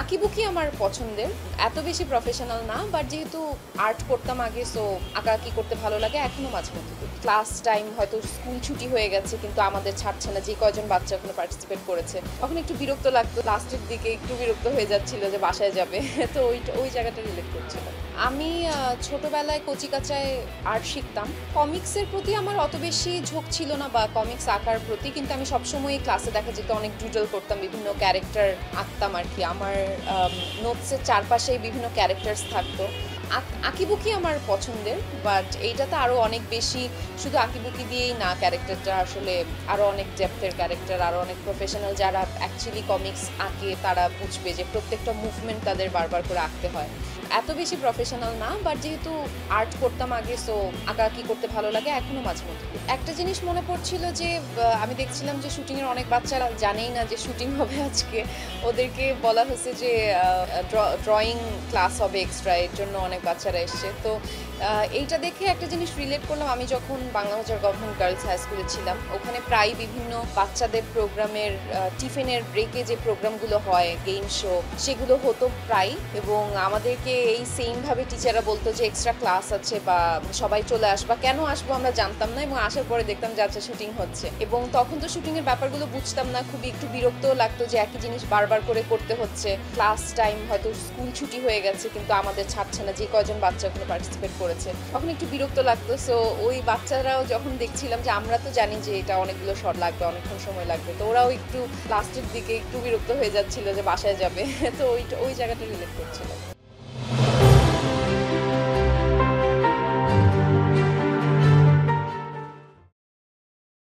আঁকিবুকি আমার পছন্দের, এত বেশি প্রফেশনাল না, বাট যেহেতু আর্ট করতাম আগে, সো আঁকাআঁকি করতে ভালো লাগে এখনো মাঝে মধ্যে করি। ক্লাস টাইম হয়তো স্কুল ছুটি হয়ে গেছে কিন্তু আমাদের ছাড়ছে না, যে কয়জন বাচ্চা ওখানে পার্টিসিপেট করেছে তখন একটু বিরক্ত লাগতো, লাস্টের দিকে একটু বিরক্ত হয়ে যাচ্ছিল যে বাসায় যাবে তো ওই জায়গাটা রিলেট করছিল। আমি ছোটবেলায় কচিকাঁচায় আর্ট শিখতাম। কমিক্সের প্রতি আমার অত বেশি ঝোঁক ছিল না, বা কমিক্স আঁকার প্রতি, কিন্তু আমি সবসময় ক্লাসে দেখা যেত অনেক ডুডল করতাম, বিভিন্ন ক্যারেক্টার আঁকতাম আর কি। আমার নোটসের চারপাশেই বিভিন্ন ক্যারেক্টার্স থাকতো। আঁকিবুকি আমার পছন্দের, বাট এইটাতে আরও অনেক বেশি, শুধু আঁকিবুকি দিয়েই না, ক্যারেক্টারটা আসলে আরও অনেক ডেপথের ক্যারেক্টার, আরও অনেক প্রফেশনাল যারা অ্যাকচুয়ালি কমিক্স আঁকে তারা বুঝবে যে প্রত্যেকটা মুভমেন্ট তাদের বারবার করে আঁকতে হয়। এত বেশি প্রফেশনাল না, বাট যেহেতু আর্ট করতাম আগে, সো আঁকাআঁকি করতে ভালো লাগে এখনো মাঝে মধ্যে। একটা জিনিস মনে পড়ছিল যে আমি দেখছিলাম যে শুটিংয়ের অনেক বাচ্চারা জানেই না যে শুটিং হবে আজকে, ওদেরকে বলা হয়েছে যে ড্রয়িং ক্লাস হবে এক্সট্রা, এর জন্য অনেক বাচ্চারা এসছে। তো এইটা দেখে একটা জিনিস রিলেট করলাম, আমি যখন বাংলা বাজার গভর্নমেন্ট গার্লস হাই স্কুলে ছিলাম ওখানে প্রায় বিভিন্ন বাচ্চাদের প্রোগ্রামের টিফিনের ব্রেকে যে প্রোগ্রামগুলো হয়, গেম শো, সেগুলো হতো প্রায়। এবং আমাদেরকে এই সেমভাবে টিচাররা বলতো যে এক্সট্রা ক্লাস আছে বা সবাই চলে আসবা, কেন আসবো আমরা জানতাম না, এবং আসার পরে দেখতাম যে আচ্ছা শুটিং হচ্ছে। এবং তখন তো শুটিংয়ের ব্যাপারগুলো বুঝতাম না, খুবই একটু বিরক্তও লাগতো যে একই জিনিস বারবার করে করতে হচ্ছে। ক্লাস টাইম হয়তো স্কুল ছুটি হয়ে গেছে কিন্তু আমাদের ছাড়ছে না, যে কয়জন বাচ্চা ওখানে পার্টিসিপেট করেছে তখন একটু বিরক্ত লাগতো। সো ওই বাচ্চারাও যখন দেখছিলাম যে আমরা তো জানি যে এটা অনেকগুলো শট লাগবে, অনেকক্ষণ সময় লাগবে, তো ওরাও একটু লাস্টের দিকে একটু বিরক্ত হয়ে যাচ্ছিল যে বাসায় যাবে তো ওই জায়গাটা রিলেট করছিল।